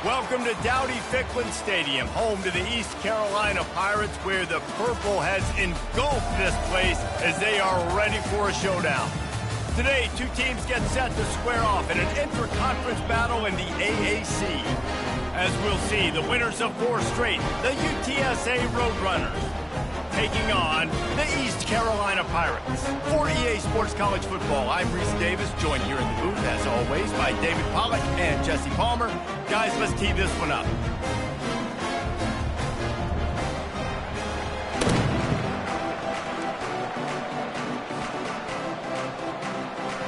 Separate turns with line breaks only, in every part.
Welcome to Dowdy-Ficklin Stadium, home to the East Carolina Pirates, where the purple has engulfed this place as they are ready for a showdown. Today, two teams get set to square off in an intra-conference battle in the AAC. As we'll see, the winners of 4 straight, the UTSA Roadrunners, taking on the East Carolina Pirates. For EA Sports College Football, I'm Reese Davis, joined here in the booth, as always, by David Pollack and Jesse Palmer. Guys, let's tee this one up.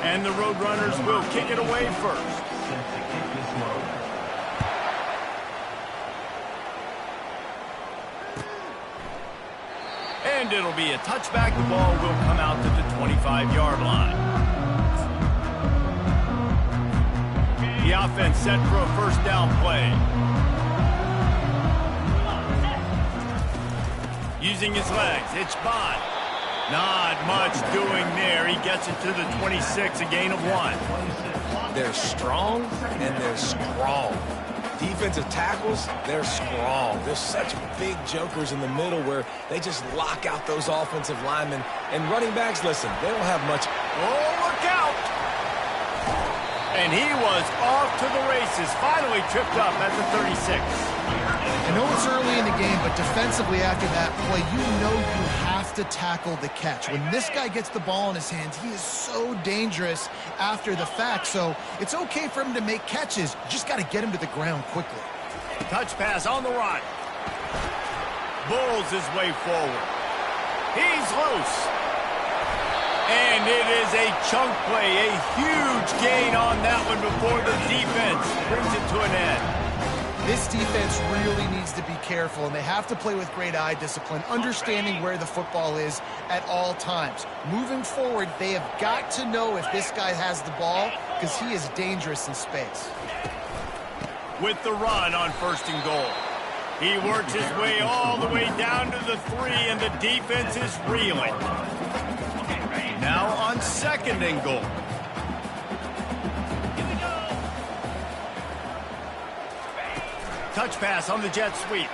And the Roadrunners will kick it away first. And it'll be a touchback. The ball will come out to the 25-yard line. The offense set for a first down play. Using his legs, it's Bond. Not much doing there. He gets it to the 26, a gain of 1.
They're strong and they're strong. Defensive tackles, they're strong. There's such big jokers in the middle where they just lock out those offensive linemen. And running backs, listen, they don't have much.
Oh, look out! And he was off to the races, finally tripped up at the 36.
I know it's early in the game, but defensively after that play, you know you have to tackle the catch. When this guy gets the ball in his hands, he is so dangerous after the fact. So it's okay for him to make catches. You just got to get him to the ground quickly.
Touch pass on the run. Bulls his way forward. He's loose. And it is a chunk play, a huge gain on that one before the defense brings it to an end.
This defense really needs to be careful, and they have to play with great eye discipline, understanding where the football is at all times. Moving forward, they have got to know if this guy has the ball, because he is dangerous in space.
With the run on 1st and goal. He works his way all the way down to the 3, and the defense is reeling. Now on 2nd and goal. Touch pass on the jet sweep.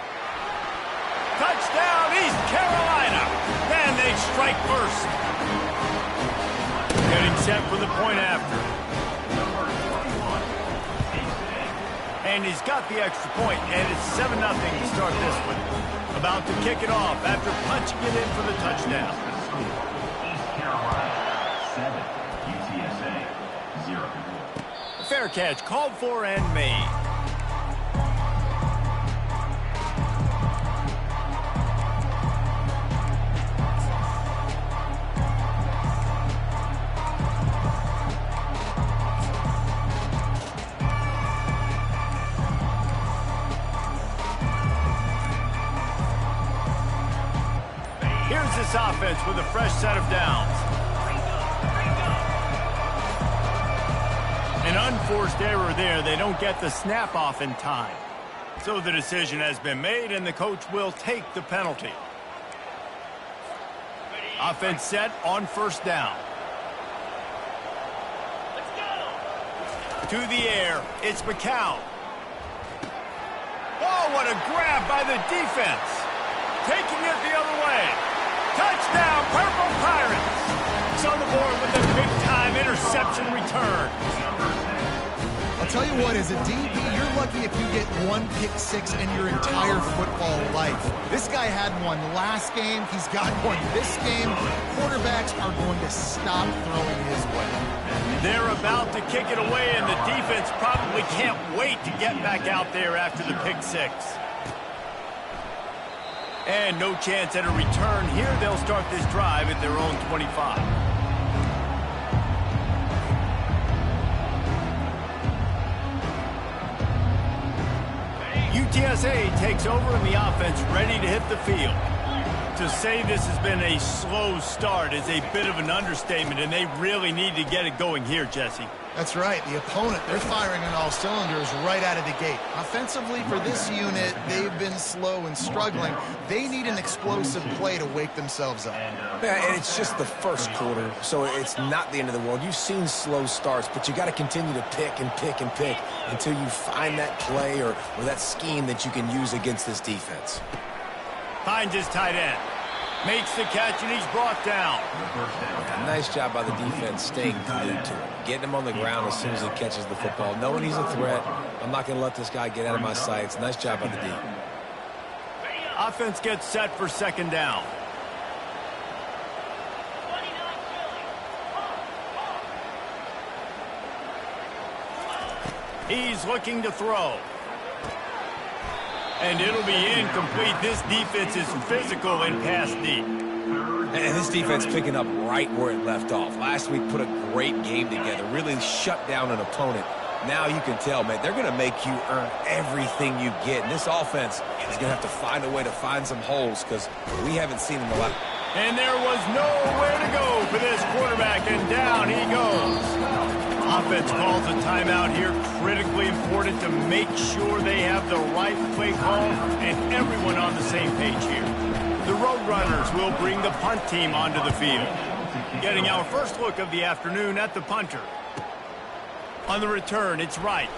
Touchdown, East Carolina! And they strike first. Getting set for the point after. And he's got the extra point, and it's 7-0 to start this one. About to kick it off after punching it in for the touchdown.
East Carolina 7, UTSA 0.
A fair catch called for and made. Here's this offense with a fresh set of downs. An unforced error there. They don't get the snap off in time. So the decision has been made, and the coach will take the penalty. Offense set on 1st down. To the air, it's McCown. Oh, what a grab by the defense. Taking it the other way. Touchdown, Purple Pirates! It's on the board with a big-time interception return.
I'll tell you what, as a DB, you're lucky if you get 1 pick 6 in your entire football life. This guy had one last game. He's got one this game. Quarterbacks are going to stop throwing his way.
They're about to kick it away, and the defense probably can't wait to get back out there after the pick 6. And no chance at a return here. They'll start this drive at their own 25. UTSA takes over, and the offense ready to hit the field. To say this has been a slow start is a bit of an understatement, and they really need to get it going here, Jesse.
That's right. The opponent, they're firing on all cylinders right out of the gate. Offensively, for this unit, they've been slow and struggling. They need an explosive play to wake themselves up.
Yeah, and it's just the first quarter, so it's not the end of the world. You've seen slow starts, but you got to continue to pick and pick and pick until you find that play or that scheme that you can use against this defense.
Finds his tight end. Makes the catch, and he's brought down.
Nice job by the defense staying glued to him. Getting him on the ground as soon as he catches the football. Knowing he's a threat, I'm not going to let this guy get out of my sights. Nice job by the D.
Offense gets set for second down. He's looking to throw. And it'll be incomplete. This defense is physical and pass deep.
And this defense picking up right where it left off. Last week put a great game together. Really shut down an opponent. Now you can tell, man, they're going to make you earn everything you get. And this offense is going to have to find a way to find some holes because we haven't seen them a lot.
And there was nowhere to go for this quarterback, and down he goes. Offense calls a timeout here. Critically important to make sure they have the right play call and everyone on the same page here. The Roadrunners will bring the punt team onto the field. Getting our first look of the afternoon at the punter. On the return, it's Wright.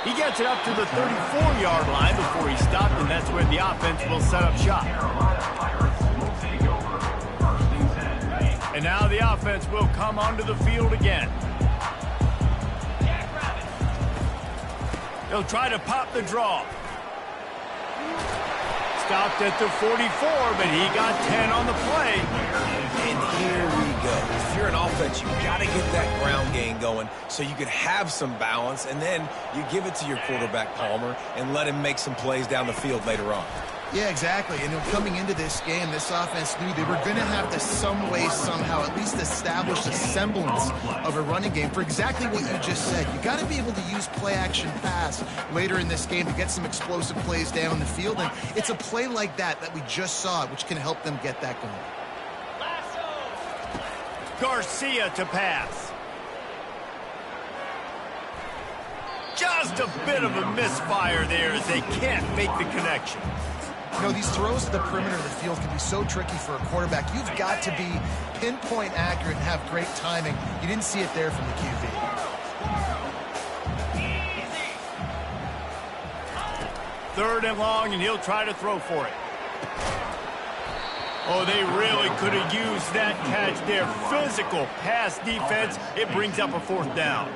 He gets it up to the 34-yard line before he stopped, and that's where the offense will set up shop. And now the offense will come onto the field again. They'll try to pop the draw. Stopped at the 44, but he got 10 on the play.
And here we go. If you're an offense, you've got to get that ground game going so you can have some balance, and then you give it to your quarterback, Palmer, and let him make some plays down the field later on.
Yeah, exactly. And coming into this game, this offense knew they were going to have to some way, somehow, at least establish a semblance of a running game for exactly what you just said. You got to be able to use play-action pass later in this game to get some explosive plays down the field. And it's a play like that we just saw, which can help them get that going.
Garcia to pass. Just a bit of a misfire there as they can't make the connection.
You know, these throws to the perimeter of the field can be so tricky for a quarterback. You've got to be pinpoint accurate and have great timing. You didn't see it there from the QB.
Third and long, and he'll try to throw for it. Oh, they really could have used that catch there. Physical pass defense. It brings up a fourth down.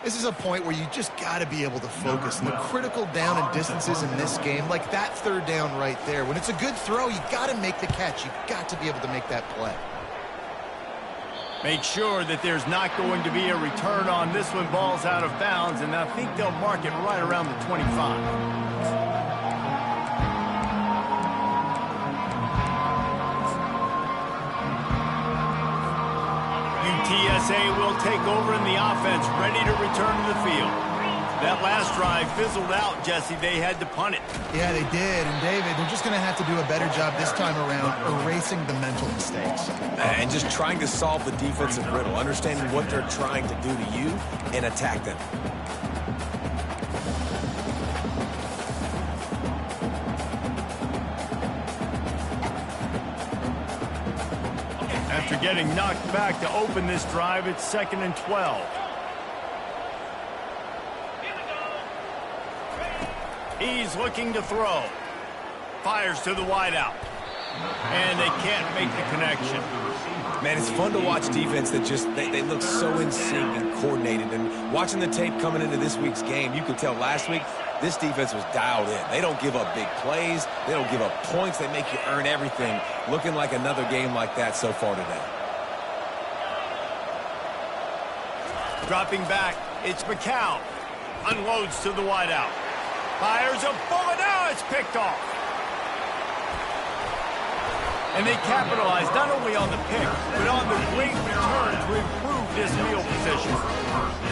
This is a point where you just got to be able to focus. And the critical down and distances in this game, like that third down right there, when it's a good throw, you got to make the catch. You've got to be able to make that play.
Make sure that there's not going to be a return on this one. Ball's out of bounds, and I think they'll mark it right around the 25. UTSA will take over in the offense, ready to return to the field. That last drive fizzled out, Jesse. They had to punt it.
Yeah, they did. And, David, they're just going to have to do a better job this time around erasing the mental mistakes.
And just trying to solve the defensive riddle, understanding what they're trying to do to you and attack them.
After getting knocked back to open this drive, it's 2nd and 12. He's looking to throw. Fires to the wideout. And they can't make the connection.
Man, it's fun to watch defense that just, they look so in sync and coordinated. And watching the tape coming into this week's game, you could tell last week this defense was dialed in. They don't give up big plays. They don't give up points. They make you earn everything. Looking like another game like that so far today.
Dropping back, it's McCown. Unloads to the wideout. Fires a bullet. Now it's picked off. And they capitalized not only on the pick, but on the great return to improve this field position.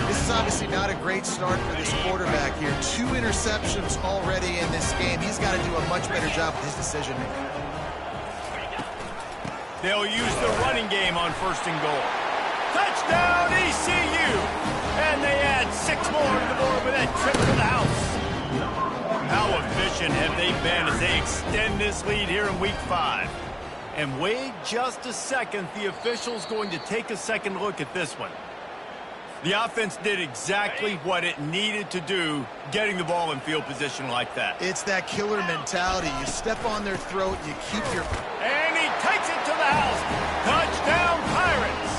This is obviously not a great start for this quarterback here. 2 interceptions already in this game. He's got to do a much better job with his decision-making.
They'll use the running game on 1st and goal. Touchdown, ECU! And they add 6 more to the board with that trip to the house. How efficient have they been as they extend this lead here in Week 5? And wait just a second, the official's going to take a second look at this one. The offense did exactly what it needed to do, getting the ball in field position like that.
It's that killer mentality. You step on their throat, you keep your...
And he takes it to the house. Touchdown, Pirates.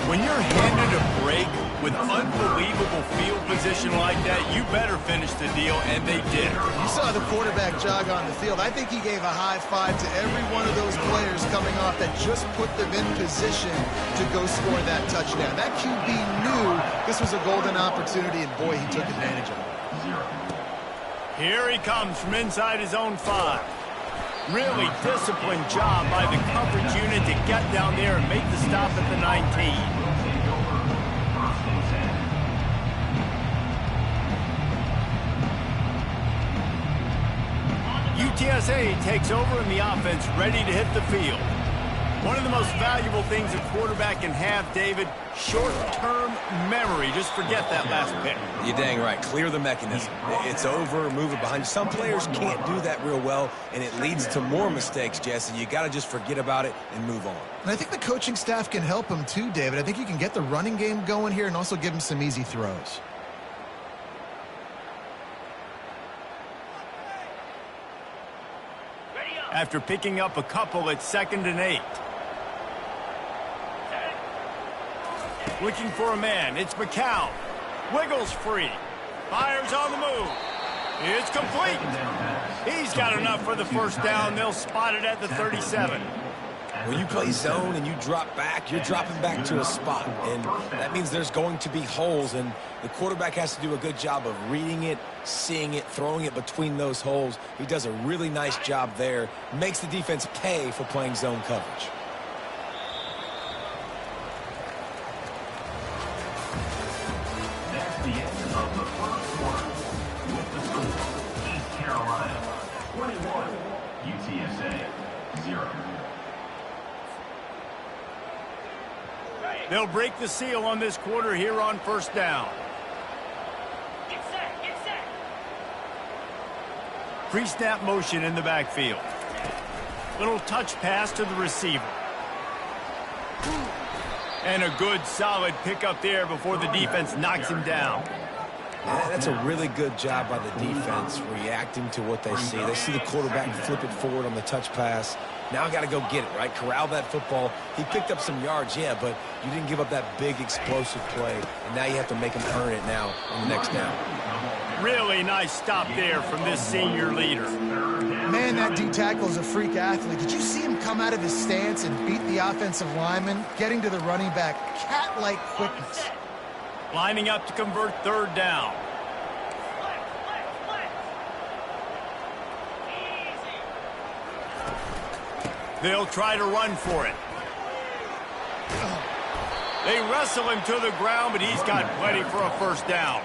When you're handed a break with unbelievable field position like that, you better finish the deal, and they did.
You saw the quarterback jog on the field. I think he gave a high five to every one of those players coming off that just put them in position to go score that touchdown. That QB knew this was a golden opportunity, and boy, he took advantage of it.
Here he comes from inside his own 5. Really disciplined job by the coverage unit to get down there and make the stop at the 19. UTSA takes over in the offense, ready to hit the field. One of the most valuable things a quarterback can have, David, short-term memory. Just forget that last pick.
You're dang right. Clear the mechanism. It's over, move it behind you. Some players can't do that real well, and it leads to more mistakes, Jesse. You got to just forget about it and move on.
And I think the coaching staff can help him too, David. I think you can get the running game going here and also give him some easy throws.
After picking up a couple at 2nd and 8. Looking for a man. It's McCown. Wiggles free. Fires on the move. It's complete. He's got enough for the 1st down. They'll spot it at the 37.
When you play zone and you drop back, you're dropping back to a spot. And that means there's going to be holes, and the quarterback has to do a good job of reading it, seeing it, throwing it between those holes. He does a really nice job there. Makes the defense pay for playing zone coverage.
That's the end of the 1st quarter. With the score, East Carolina 21, UTSA 0.
They'll break the seal on this quarter here on 1st down.
Get set, get set.
Pre-snap motion in the backfield. Little touch pass to the receiver. And a good, solid pickup there before the defense knocks him down.
That's a really good job by the defense reacting to what they see. They see the quarterback flip it forward on the touch pass. Now I got to go get it, right? Corral that football. He picked up some yards, yeah, but you didn't give up that big explosive play. And now you have to make him earn it now on the next down.
Really nice stop there from this senior leader.
Man, that D-tackle is a freak athlete. Did you see him come out of his stance and beat the offensive lineman, getting to the running back? Cat-like quickness.
Lining up to convert 3rd down. They'll try to run for it. They wrestle him to the ground, but he's got plenty for a 1st down.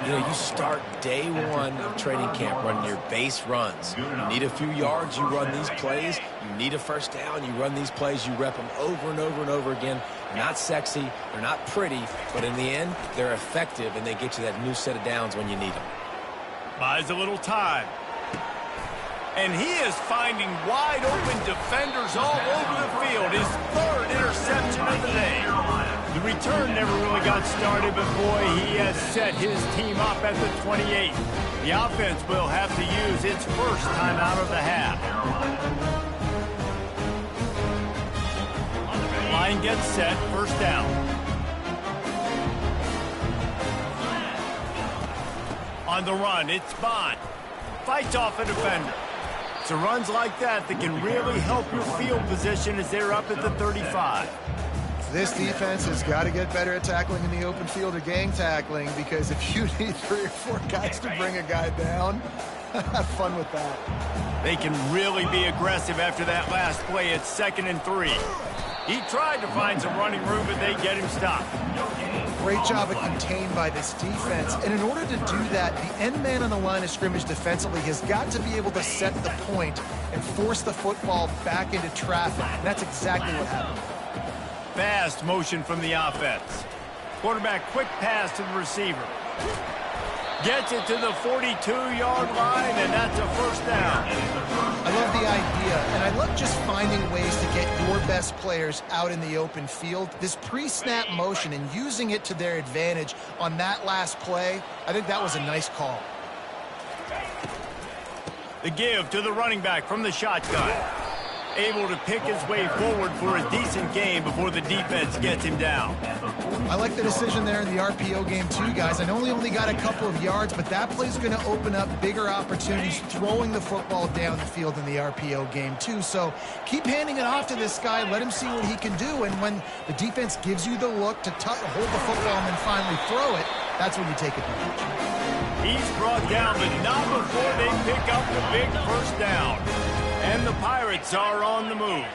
You know, you start day 1 of training camp running your base runs. You need a few yards, you run these plays. You need a 1st down, you run these plays. You rep them over and over and over again. Not sexy, they're not pretty, but in the end, they're effective, and they get you that new set of downs when you need them.
Buys a little time. And he is finding wide open defenders all over the field. His 3rd interception of the day. The return never really got started, but boy, he has set his team up at the 28. The offense will have to use its 1st time out of the half. Line gets set, 1st down. On the run, it's Bond. Fights off a defender. So runs like that can really help your field position as they're up at the 35.
This defense has got to get better at tackling in the open field or gang tackling, because if you need 3 or 4 guys to bring a guy down, have fun with that.
They can really be aggressive after that last play. It's 2nd and 3. He tried to find some running room, but they get him stopped.
Great job of contained by this defense. And in order to do that, the end man on the line of scrimmage defensively has got to be able to set the point and force the football back into traffic. And that's exactly what happened.
Fast motion from the offense. Quarterback quick pass to the receiver. Gets it to the 42-yard line, and that's a first down.
I love the idea, and I love just finding ways to get your best players out in the open field. This pre-snap motion and using it to their advantage on that last play, I think that was a nice call.
The give to the running back from the shotgun. Able to pick his way forward for a decent game before the defense gets him down.
I like the decision there in the RPO game too, guys. I know he only got a couple of yards, but that play's going to open up bigger opportunities throwing the football down the field in the RPO game too. So keep handing it off to this guy. Let him see what he can do. And when the defense gives you the look to hold the football and then finally throw it, that's when you take advantage.
He's brought down, but not before they pick up the big first down. And the Pirates are on the move.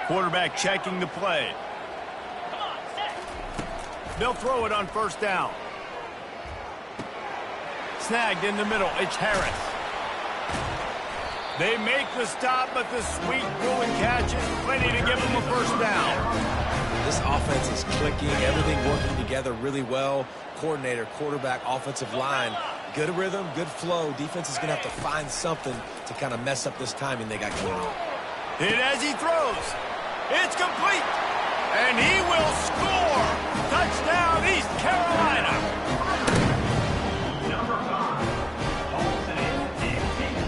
Quarterback checking the play. They'll throw it on first down. Snagged in the middle. It's Harris. They make the stop, but the sweet throw and catch is plenty to give them a first down.
This offense is clicking, everything working together really well. Coordinator, quarterback, offensive line. Good rhythm, good flow. Defense is going to have to find something to kind of mess up this timing they got going on.
And as he throws, it's complete. And he will score. Touchdown, East Carolina.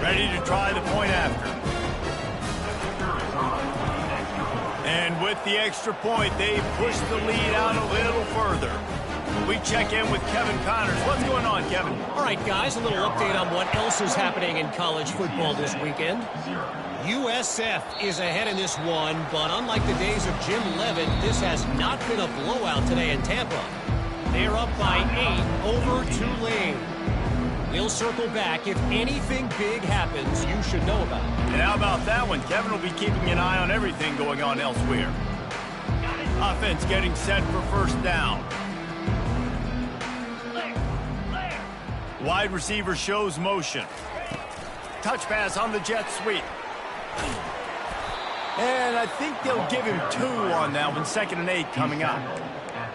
Ready to try the point after. And with the extra point, they push the lead out a little further. We check in with Kevin Connors. What's going on, Kevin?
All right, guys, a little update on what else is happening in college football this weekend. USF is ahead in this one, but unlike the days of Jim Leavitt, this has not been a blowout today in Tampa. They're up by 8 over Tulane. We'll circle back. If anything big happens, you should know about it.
And how about that one? Kevin will be keeping an eye on everything going on elsewhere. Offense getting set for first down. Wide receiver shows motion. Touch pass on the jet sweep. And I think they'll give him 2 on that one. 2nd and 8 coming up.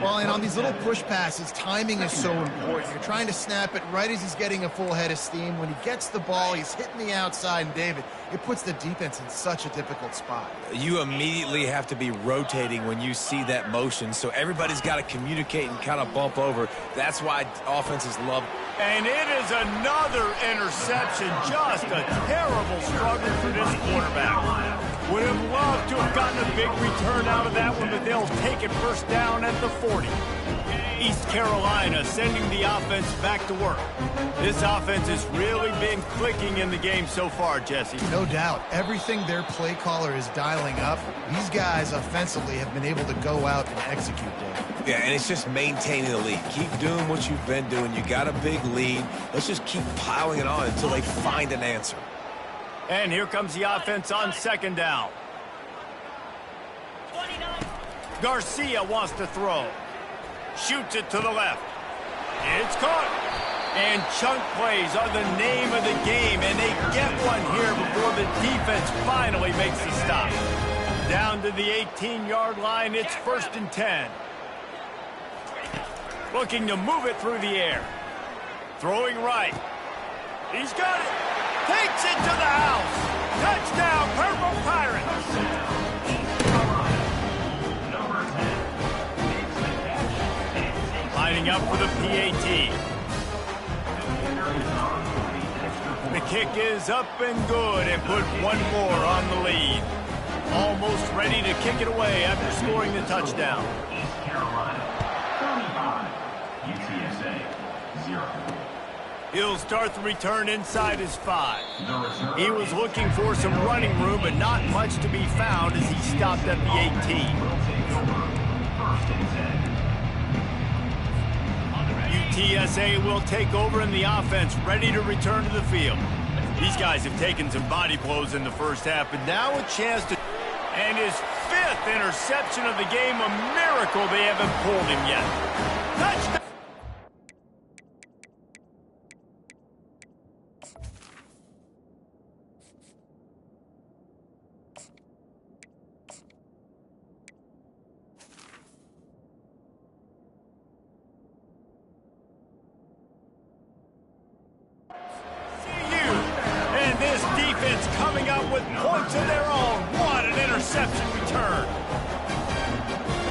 Well, and on these little push passes, timing is so important. You're trying to snap it right as he's getting a full head of steam. When he gets the ball, he's hitting the outside, and David, it puts the defense in such a difficult spot.
You immediately have to be rotating when you see that motion, so everybody's got to communicate and kind of bump over. That's why offenses love.
And it is another interception. Just a terrible struggle for this quarterback. Would have loved to have gotten a big return out of that one, but they'll take it first down at the 40. East Carolina sending the offense back to work. This offense has really been clicking in the game so far, Jesse.
No doubt. Everything their play caller is dialing up, these guys offensively have been able to go out and execute, Dave.
Yeah, and it's just maintaining the lead. Keep doing what you've been doing. You got a big lead. Let's just keep piling it on until they find an answer.
And here comes the offense on 2nd down. Garcia wants to throw. Shoots it to the left. It's caught. And chunk plays are the name of the game, and they get one here before the defense finally makes the stop. Down to the 18-yard line, it's 1st and 10. Looking to move it through the air. Throwing right. He's got it. Takes it to the house. Touchdown, Purple Pirates. Lining up for the PAT. The kick is up and good and put 1 more on the lead. Almost ready to kick it away after scoring the touchdown.
East Carolina, 35. UTSA, 0.
He'll start the return inside his 5. He was looking for some running room, but not much to be found as he stopped at the 18. UTSA will take over in the offense, ready to return to the field. These guys have taken some body blows in the first half, but now a chance to... And his 5th interception of the game. A miracle they haven't pulled him yet. Touchdown! Coming up with points of their own. What an interception return.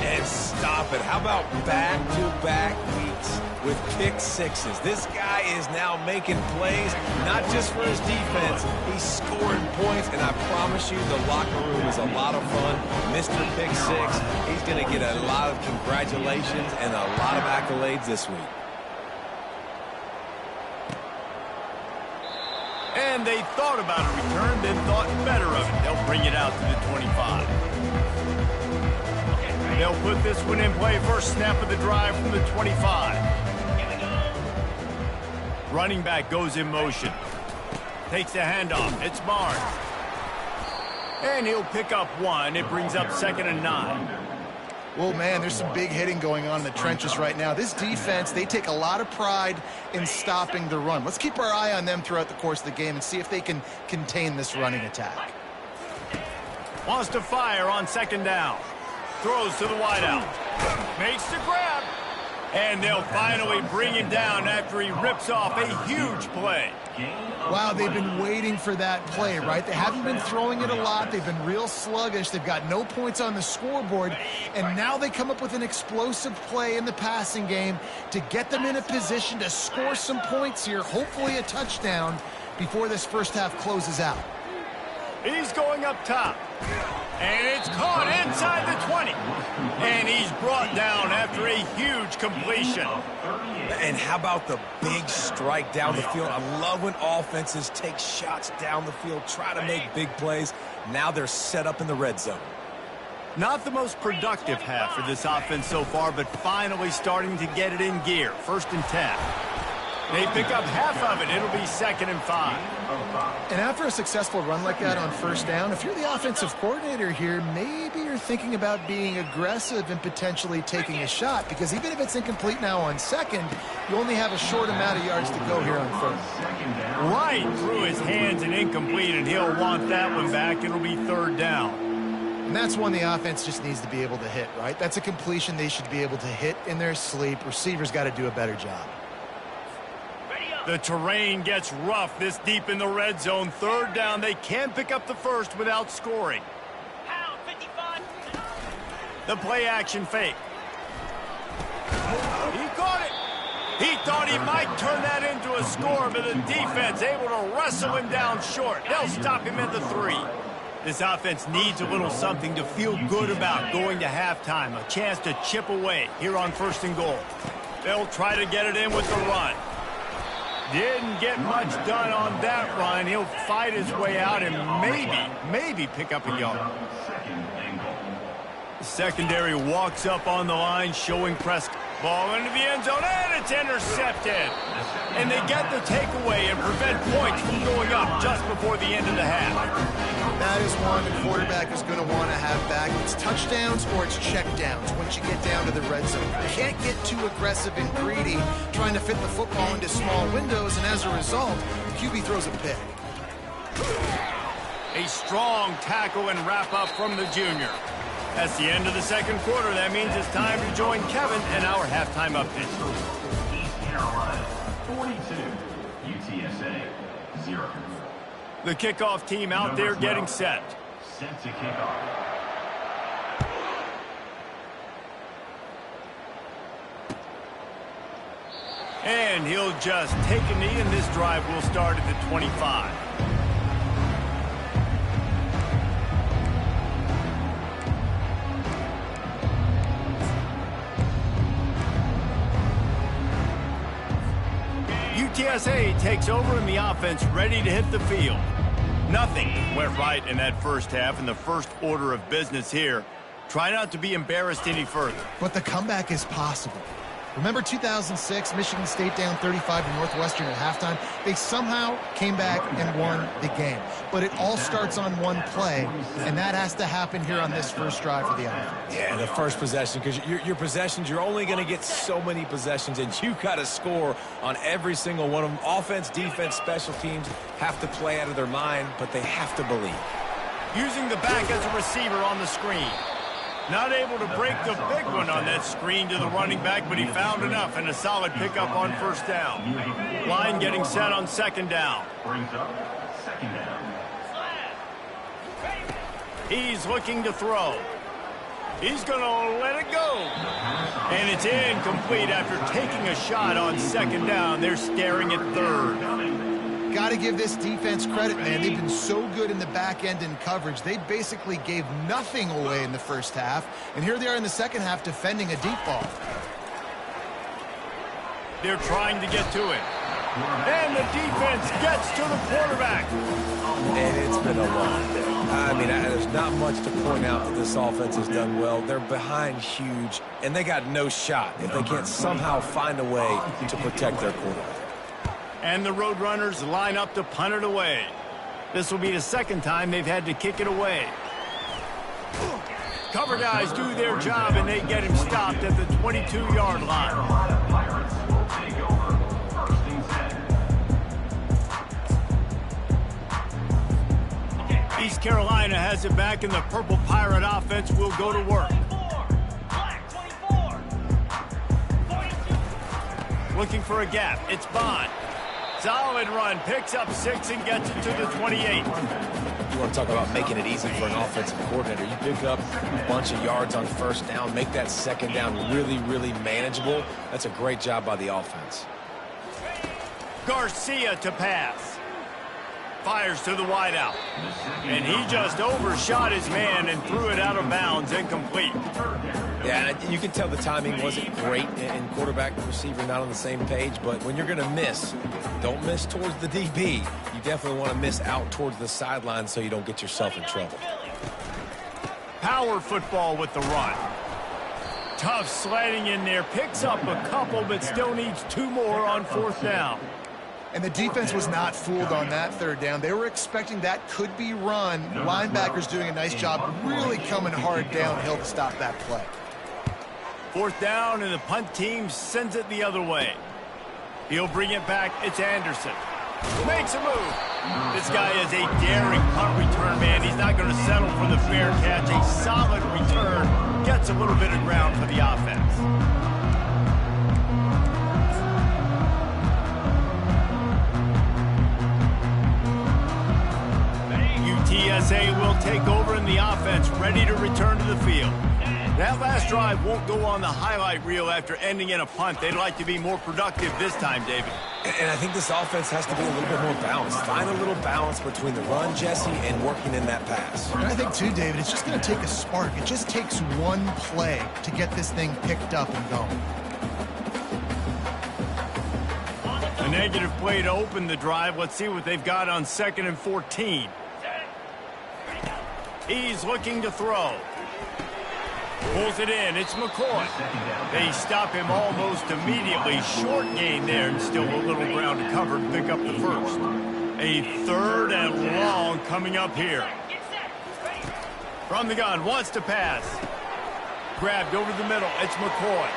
And stop it. How about back-to-back weeks with pick sixes? This guy is now making plays, not just for his defense. He's scoring points, and I promise you the locker room is a lot of fun. Mr. Pick Six, he's going to get a lot of congratulations and a lot of accolades this week.
And they thought about a return, then thought better of it. They'll bring it out to the 25. They'll put this one in play. First snap of the drive from the 25. Running back goes in motion. Takes the handoff. It's Barnes. And he'll pick up one. It brings up 2nd and 9.
Well, man, there's some big hitting going on in the trenches right now. This defense, they take a lot of pride in stopping the run. Let's keep our eye on them throughout the course of the game and see if they can contain this running attack.
Wants to fire on 2nd down. Throws to the wideout. Makes the grab. And they'll finally bring him down after he rips off a huge play.
Wow, they've been waiting for that play, right? They haven't been throwing it a lot. They've been real sluggish. They've got no points on the scoreboard. And now they come up with an explosive play in the passing game to get them in a position to score some points here, hopefully a touchdown, before this first half closes out.
He's going up top. And it's caught inside the 20. And he's brought down after a huge completion.
And how about the big strike down the field? I love when offenses take shots down the field, try to make big plays. Now they're set up in the red zone.
Not the most productive half for this offense so far, but finally starting to get it in gear. 1st and 10. They pick up half of it. It'll be 2nd and 5.
And after a successful run like that on 1st down, if you're the offensive coordinator here, maybe you're thinking about being aggressive and potentially taking a shot, because even if it's incomplete now on 2nd, you only have a short amount of yards to go here on 3rd.
Right through his hands and incomplete, and he'll want that one back. It'll be 3rd down.
And that's one the offense just needs to be able to hit, right? That's a completion they should be able to hit in their sleep. Receivers got to do a better job.
The terrain gets rough this deep in the red zone. 3rd down. They can pick up the first without scoring. The play action fake. He caught it. He thought he might turn that into a score, but the defense able to wrestle him down short. They'll stop him at the 3. This offense needs a little something to feel good about going to halftime. A chance to chip away here on 1st and goal. They'll try to get it in with the run. Didn't get much done on that run. He'll fight his way out and maybe pick up a yard. The secondary walks up on the line, showing Prescott. Ball into the end zone, and it's intercepted. And they get the takeaway and prevent points from going up just before the end of the half.
That is one the quarterback is going to want to have back. It's touchdowns or it's checkdowns once you get down to the red zone. You can't get too aggressive and greedy trying to fit the football into small windows, and as a result, the QB throws a pick.
A strong tackle and wrap up from the junior. That's the end of the 2nd quarter. That means it's time to join Kevin and our halftime update.
East Carolina, 42. UTSA, 0.
The kickoff team out there getting set.
Set to kick off.
And he'll just take a knee, and this drive will start at the 25. UTSA takes over in the offense, ready to hit the field. Nothing went right in that first half, and the first order of business here, try not to be embarrassed any further.
But the comeback is possible. Remember 2006, Michigan State down 35 to Northwestern at halftime? They somehow came back and won the game. But it all starts on one play, and that has to happen here on this first drive for the offense.
Yeah, the first possession, because your possessions, you're only going to get so many possessions, and you got to score on every single one of them. Offense, defense, special teams have to play out of their mind, but they have to believe.
Using the back as a receiver on the screen. Not able to break the big one on that screen to the running back, but he found enough and a solid pickup on first down. Line getting set on second down.
Brings up second down.
He's looking to throw. He's going to let it go. And it's incomplete after taking a shot on second down. They're staring at third.
Got to give this defense credit, man. They've been so good in the back end in coverage. They basically gave nothing away in the first half. And here they are in the second half defending a deep ball.
They're trying to get to it. And the defense gets to the quarterback.
And it's been a long day. I mean, there's not much to point out that this offense has done well. They're behind huge, and they got no shot if they can't somehow find a way to protect their quarterback.
And the Roadrunners line up to punt it away. This will be the second time they've had to kick it away. Cover guys do their job, and they get him stopped at the 22-yard line.
Pirates will take over first and 10.
East Carolina has it back, and the Purple Pirate offense will go to work.
Black 24. 42.
Looking for a gap. It's Bond. Solid run. Picks up 6 and gets it to the 28.
You want to talk about making it easy for an offensive coordinator. You pick up a bunch of yards on first down, make that second down really, really manageable. That's a great job by the offense.
Garcia to pass. Fires to the wideout. And he just overshot his man and threw it out of bounds, incomplete.
Yeah, and you can tell the timing wasn't great, and quarterback and receiver not on the same page, but when you're going to miss, don't miss towards the DB. You definitely want to miss out towards the sideline so you don't get yourself in trouble.
Power football with the run. Tough sledding in there. Picks up a couple, but still needs 2 more on fourth down.
And the defense was not fooled on that third down. They were expecting that could be run. Linebackers doing a nice job really coming hard downhill to stop that play.
Fourth down, and the punt team sends it the other way. He'll bring it back. It's Anderson. Makes a move. This guy is a daring punt return man. He's not going to settle for the fair catch. A solid return. Gets a little bit of ground for the offense. TSA will take over in the offense, ready to return to the field. That last drive won't go on the highlight reel after ending in a punt. They'd like to be more productive this time, David.
And I think this offense has to be a little bit more balanced. Find a little balance between the run, Jesse, and working in that pass.
And I think, too, David, it's just going to take a spark. It just takes one play to get this thing picked up and going.
A negative play to open the drive. Let's see what they've got on 2nd and 14. He's looking to throw. Pulls it in. It's McCoy. They stop him almost immediately. Short gain there, and still a little ground to cover to pick up the first. A 3rd and long coming up here. From the gun, wants to pass. Grabbed over the middle. It's McCoy.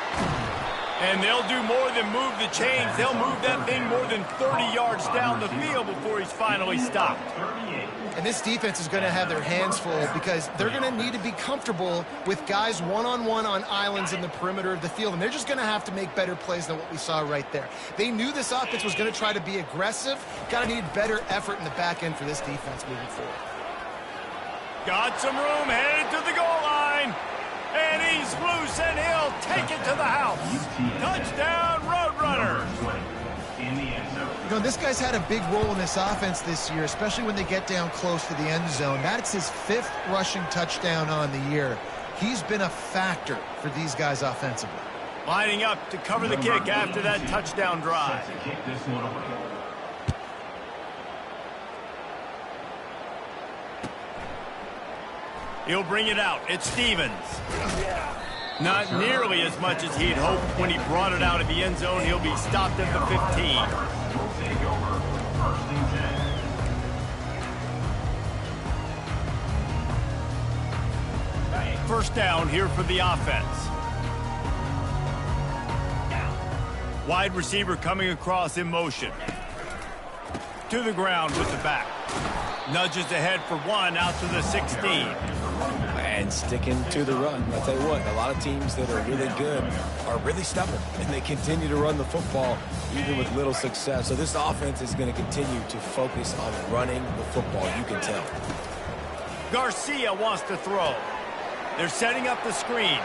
And they'll do more than move the chains. They'll move that thing more than 30 yards down the field before he's finally stopped.
And this defense is going to have their hands full because they're going to need to be comfortable with guys one-on-one on islands in the perimeter of the field. And they're just going to have to make better plays than what we saw right there. They knew this offense was going to try to be aggressive. Got to need better effort in the back end for this defense moving forward. Got some room, headed to the goal line. And he's loose, and he'll take it to the house. Touchdown, Roadrunners. You know, this guy's had a big role in this offense this year, especially when they get down close to the end zone. That's his 5th rushing touchdown on the year. He's been a factor for these guys offensively. Lining up to cover the kick after that touchdown drive. He'll bring it out. It's Stevens.
Not nearly as much as he'd hoped when he brought it out of the end zone. He'll be stopped at the 15.
Will take over 1st and 10.
First down here for the offense. Wide receiver coming across in motion. To the ground with the back. Nudges ahead for one out to the 16.
And sticking to the run. I'll tell you what, a lot of teams that are really good are really stubborn, and they continue to run the football even with little success. So this offense is going to continue to focus on running the football, you can tell.
Garcia wants to throw. They're setting up the screen.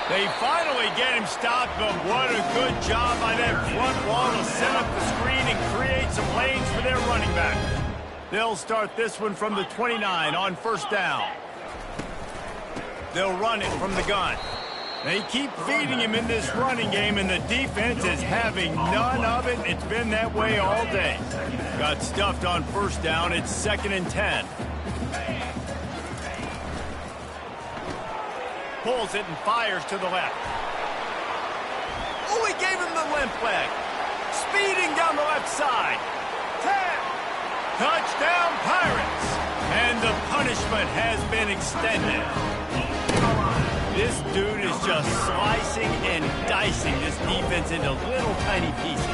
They finally get him stopped, but what a good job by that front wall to set up the screen and create some lanes for their running back. They'll start this one from the 29 on first down. They'll run it from the gun. They keep feeding him in this running game, and the defense is having none of it. It's been that way all day. Got stuffed on first down. It's 2nd and 10. Pulls it and fires to the left. Oh, he gave him the limp leg. Speeding down the left side. 10. Touchdown, Pirates! And the punishment has been extended. This dude is just slicing and dicing this defense into little tiny pieces.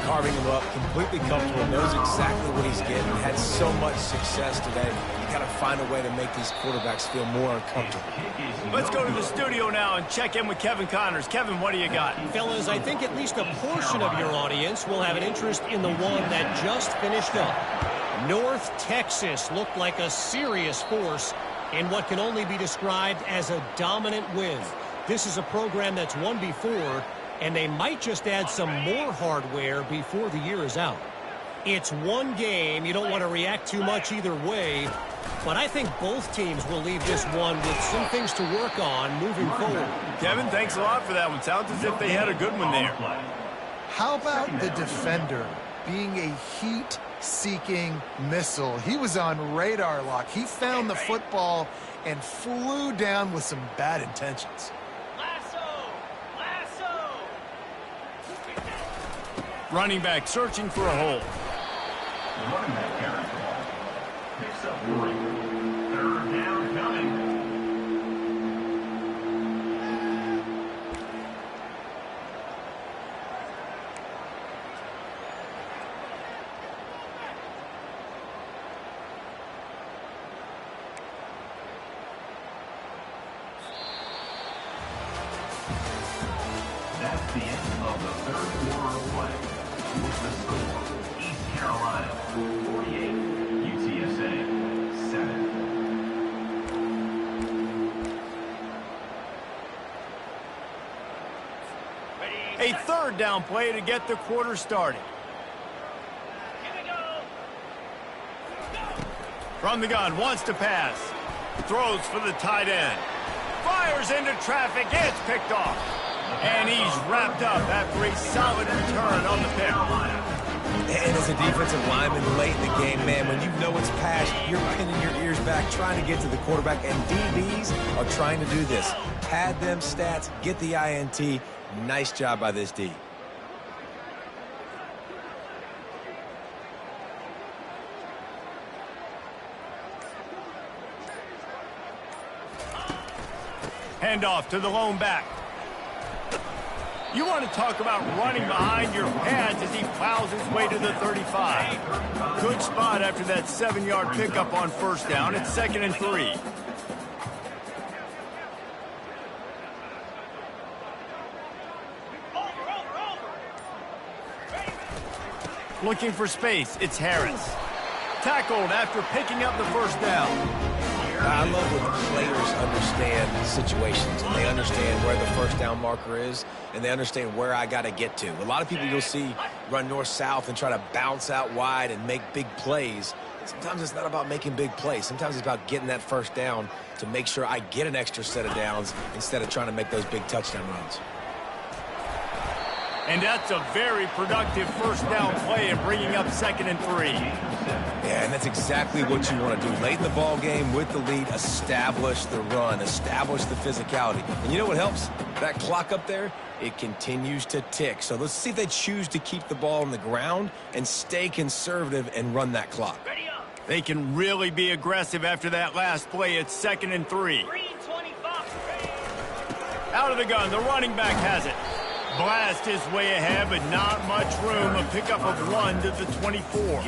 Carving him up, completely comfortable, knows exactly what he's getting, had so much success today. You got to find a way to make these quarterbacks feel more uncomfortable.
Let's go to the studio now and check in with Kevin Connors. Kevin, what do you got?
Fellas, I think at least a portion of your audience will have an interest in the one that just finished up. North Texas looked like a serious force in what can only be described as a dominant win. This is a program that's won before, and they might just add some more hardware before the year is out. It's one game. You don't want to react too much either way, but I think both teams will leave this one with some things to work on moving forward.
Kevin, thanks a lot for that one. Sounds as if they had a good one there.
How about the defender being a heat-seeking missile? He was on radar lock. He found the football and flew down with some bad intentions.
Running back searching for a hole.
Running back carries the ball. Picks up 3. 3rd down coming. That's the end of the 3rd quarter of play. With the score, East Carolina 48, UTSA 7.
A 3rd down play to get the quarter started. From the gun, wants to pass. Throws for the tight end. Fires into traffic. It's picked off. And he's wrapped up after a solid return on the pick.
And as a defensive lineman late in the game, man, when you know it's pass, you're pinning your ears back, trying to get to the quarterback, and DBs are trying to do this. Pad them stats, get the INT. Nice job by this D.
Handoff to the lone back. You want to talk about running behind your pads as he plows his way to the 35. Good spot after that 7-yard pickup on first down. It's 2nd and 3. Looking for space. It's Harris. Tackled after picking up the first down.
I love when players understand situations and they understand where the first down marker is and they understand where I got to get to. A lot of people you'll see run north-south and try to bounce out wide and make big plays. Sometimes it's not about making big plays. Sometimes it's about getting that first down to make sure I get an extra set of downs instead of trying to make those big touchdown runs.
And that's a very productive first down play and bringing up 2nd and 3.
Yeah, and that's exactly what you want to do. Late in the ball game with the lead, establish the run, establish the physicality. And you know what helps? That clock up there, it continues to tick. So let's see if they choose to keep the ball on the ground and stay conservative and run that clock.
They can really be aggressive after that last play. It's 2nd and 3.
3:25.
Out of the gun, the running back has it. Blast his way ahead, but not much room. A pickup of 1 to the 24.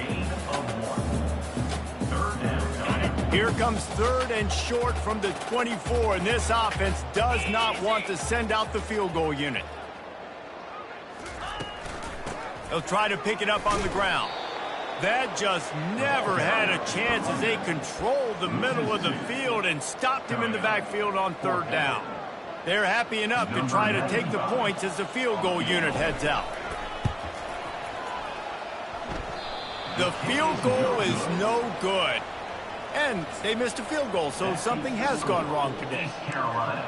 Here comes 3rd and short from the 24, and this offense does not want to send out the field goal unit. They'll try to pick it up on the ground. That just never had a chance as they controlled the middle of the field and stopped him in the backfield on 3rd down. They're happy enough to try to take the points as the field goal unit heads out. The field goal is no good. And they missed a field goal, so something has gone wrong today.
East Carolina,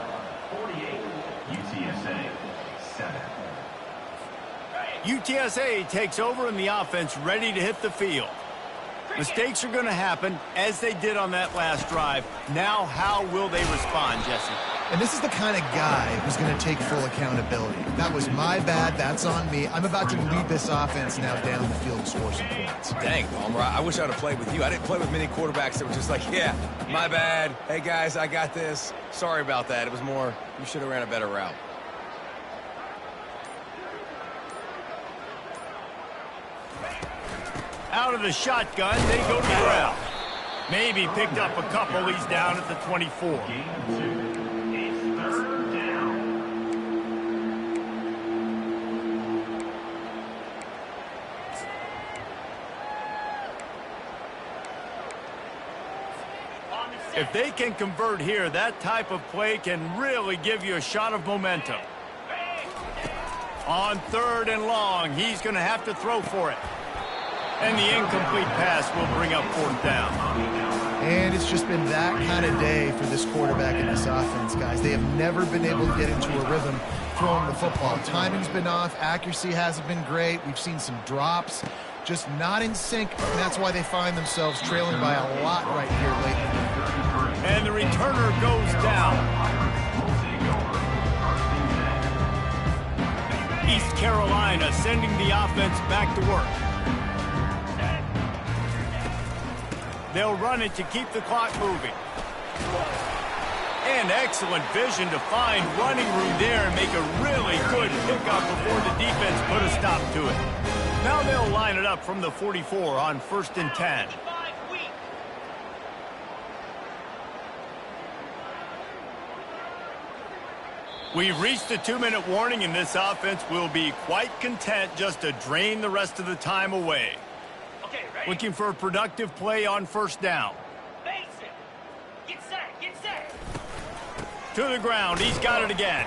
48. UTSA, 7.
UTSA takes over in the offense, ready to hit the field. Mistakes are going to happen, as they did on that last drive. Now, how will they respond, Jesse?
And this is the kind of guy who's going to take full accountability. That was my bad. That's on me. I'm about to lead this offense now down the field and score some points.
Dang, Palmer, I wish I would have played with you. I didn't play with many quarterbacks that were just like, yeah, my bad. Hey, guys, I got this. Sorry about that. It was more, you should have ran a better route.
Out of the shotgun, they go to the ground. Maybe picked up a couple. He's down at the 24.
Game 2 is 3rd down.
If they can convert here, that type of play can really give you a shot of momentum. On 3rd and long, he's going to have to throw for it. And the incomplete pass will bring up 4th down.
And it's just been that kind of day for this quarterback and this offense, guys. They have never been able to get into a rhythm throwing the football. Timing's been off. Accuracy hasn't been great. We've seen some drops. Just not in sync, and that's why they find themselves trailing by a lot right here late in the game.
And the returner goes down. East Carolina sending the offense back to work. They'll run it to keep the clock moving. And excellent vision to find running room there and make a really good pickup before the defense put a stop to it. Now they'll line it up from the 44 on 1st and 10. We've reached the 2-minute warning, and this offense will be quite content just to drain the rest of the time away.
Okay, ready?
Looking for a productive play on 1st down.
Face it. Get set. Get set.
To the ground. He's got it again.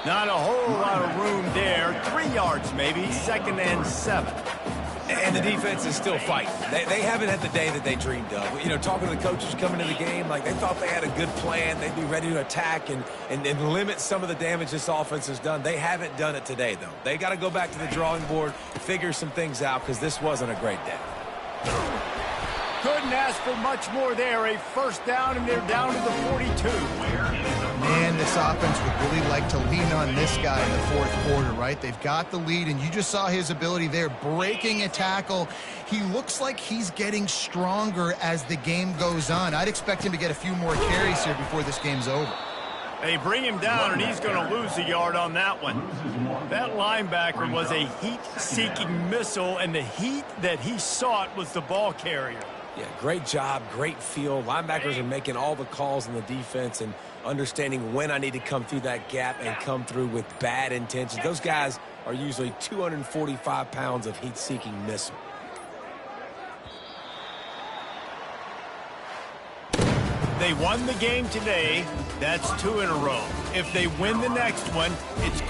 Not a whole lot of room there. 3 yards maybe. 2nd and 7.
And the defense is still fighting. They haven't had the day that they dreamed of. You know, talking to the coaches coming into the game, like they thought they had a good plan. They'd be ready to attack and limit some of the damage this offense has done. They haven't done it today, though. They got to go back to the drawing board, figure some things out, because this wasn't a great day.
Couldn't ask for much more there. A 1st down, and they're down to the 42.
Man, this offense would really like to lean on this guy in the 4th quarter, right? They've got the lead, and you just saw his ability there, breaking a tackle. He looks like he's getting stronger as the game goes on. I'd expect him to get a few more carries here before this game's over.
They bring him down, and he's going to lose a yard on that one. That linebacker was a heat-seeking missile, and the heat that he sought was the ball carrier.
Yeah, great job, great feel. Linebackers are making all the calls in the defense and understanding when I need to come through that gap and come through with bad intentions. Those guys are usually 245 pounds of heat-seeking missile.
They won the game today. That's 2 in a row. If they win the next one, it's